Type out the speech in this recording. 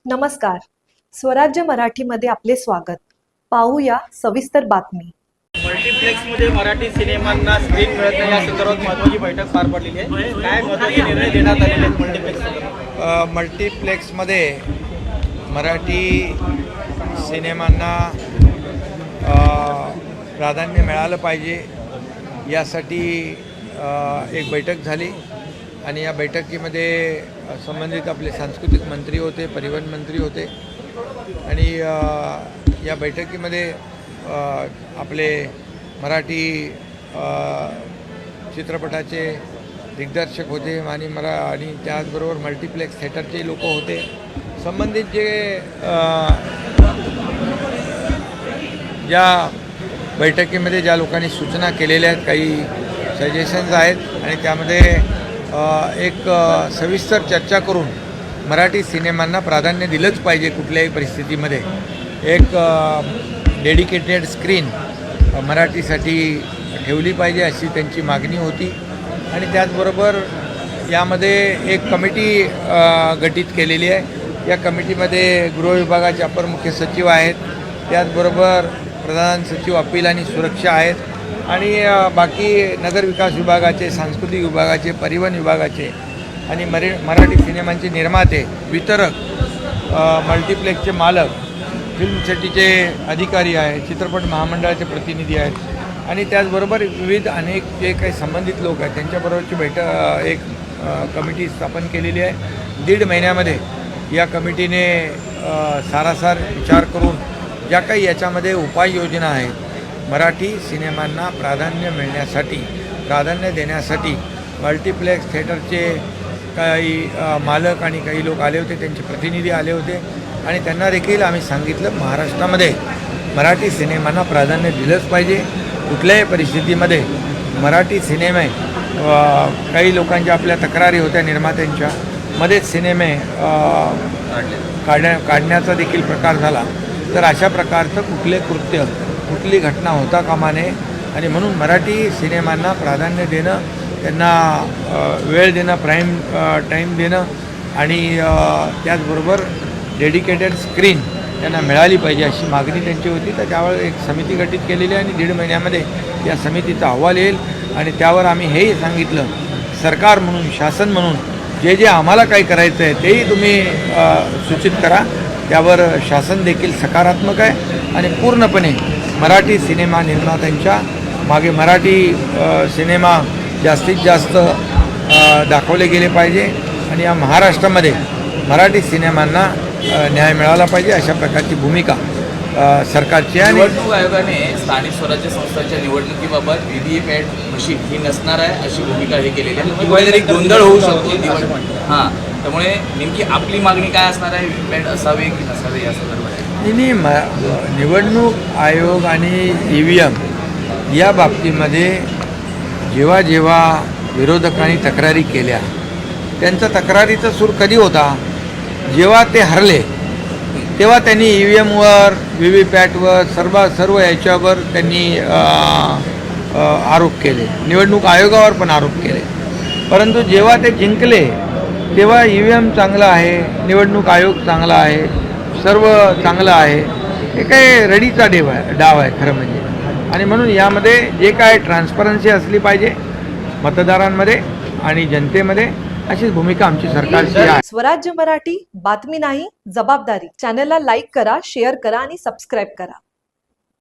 नमस्कार. स्वराज्य मराठीमध्ये आपले स्वागत. पाहूया सविस्तर बातमी. मल्टीप्लेक्समध्ये मराठी सिनेमांना स्क्रीन मिळत नाही या संदर्भात महत्त्वाची बैठक पार पडलेली आहे. काय महत्त्वाचे निर्णय देण्यात आलेले आहेत मल्टीप्लेक्स? मल्टीप्लेक्समध्ये मराठी सिनेमांना प्राधान्य मिळालं पाहिजे यासाठी एक बैठक झाली आणि या बैठकीमध्ये संबंधित आपले सांस्कृतिक मंत्री होते, परिवहन मंत्री होते आणि या बैठकीमध्ये आपले मराठी चित्रपटाचे दिग्दर्शक होते आणि त्याचबरोबर मल्टीप्लेक्स थिएटरचे लोक होते. संबंधित ज्या बैठकीमध्ये ज्या लोकांनी सूचना केलेल्या आहेत, काही सजेशन्स आहेत आणि त्यामध्ये एक सविस्तर चर्चा करून मराठी सिनेमांना प्राधान्य दिलंच पाहिजे. कुठल्याही परिस्थितीमध्ये एक डेडिकेटेड स्क्रीन मराठीसाठी ठेवली पाहिजे अशी त्यांची मागणी होती. आणि त्याचबरोबर यामध्ये एक कमिटी गठीत केलेली आहे. या कमिटीमध्ये गृह विभागाचे अपर मुख्य सचिव आहेत, त्याचबरोबर प्रधान सचिव अपील आणि सुरक्षा आहेत आणि बाकी नगर विकास विभागाचे, सांस्कृतिक विभागाचे, परिवहन विभागाचे आणि मराठी सिनेमांचे निर्माते, वितरक, मल्टीप्लेक्सचे मालक, फिल्म सिटीचे अधिकारी आहेत, चित्रपट महामंडळाचे प्रतिनिधी आहेत आणि त्याचबरोबर विविध अनेक जे काही संबंधित लोक आहेत त्यांच्याबरोबरची एक कमिटी स्थापन केलेली आहे. 1.5 महिन्यामध्ये या कमिटीने सारासार विचार करून ज्या काही याच्यामध्ये उपाययोजना आहेत, मराठी सिनेमांना प्राधान्य देण्यासाठी मल्टीप्लेक्स थिएटरचे काही मालक आणि काही लोक आले होते, त्यांचे प्रतिनिधी आले होते आणि त्यांना देखील आम्ही सांगितलं महाराष्ट्रामध्ये मराठी सिनेमांना प्राधान्य दिलंच पाहिजे. कुठल्याही परिस्थितीमध्ये मराठी सिनेमे काही लोकांच्या आपल्या तक्रारी होत्या निर्मात्यांच्या मध्येच सिनेमे काढण्याचा देखील प्रकार झाला. तर अशा प्रकारचं कुठली घटना होता कामा नये आणि म्हणून मराठी सिनेमांना प्राधान्य देणं, त्यांना वेळ देणं, प्राईम टाईम देणं आणि त्याचबरोबर डेडिकेटेड स्क्रीन त्यांना मिळाली पाहिजे अशी मागणी त्यांची होती. तर त्यावर एक समिती गठीत केलेली आहे आणि 1.5 महिन्यामध्ये या समितीचा अहवाल येईल आणि त्यावर आम्ही हेही सांगितलं, सरकार म्हणून, शासन म्हणून जे आम्हाला काही करायचं आहे तेही तुम्ही सूचित करा. त्यावर शासन देखील सकारात्मक आहे आणि पूर्णपणे मराठी सिनेमा निर्मात्यांच्या मागे मराठी सिनेमा जास्तीत जास्त दाखवले गेले पाहिजे आणि या महाराष्ट्रामध्ये मराठी सिनेमांना न्याय मिळाला पाहिजे अशा प्रकारची भूमिका सरकारची आहे. निवडणूक आयोगाने स्थानिक स्वराज्य संस्थांच्या निवडणुकीबाबत व्हीव्हीपॅट मशीन ही नसणार आहे अशी भूमिका हे केलेली आहे. कुठेतरी गोंधळ होऊ शकतो. हां, त्यामुळे नेमकी आपली मागणी काय असणार आहे? व्हीव्हीपॅट असावे की नसावे या संदर्भात? निवडणूक आयोग आणि EVM या बाबतीमध्ये जेव्हा विरोधकांनी तक्रारी केल्या, त्यांचा तक्रारीचा सूर कधी होता? जेव्हा ते हरले तेव्हा त्यांनी EVMवर, व्हीव्हीपॅटवर, सर्व याच्यावर त्यांनी आरोप केले, निवडणूक आयोगावर पण आरोप केले. परंतु जेव्हा ते जिंकले तेव्हा EVM चांगला आहे, निवडणूक आयोग चांगला आहे, सर्व चांगलं आहे. हे काय रडीचा डाव आहे खरं म्हणजे. आणि म्हणून यामध्ये जे काय ट्रान्सपरन्सी असली पाहिजे मतदारांमध्ये आणि जनतेमध्ये, अशीच भूमिका आमची सरकारची आहे. स्वराज्य मराठी, बातमी नाही जबाबदारी. चॅनलला लाईक करा, शेअर करा आणि सबस्क्राईब करा.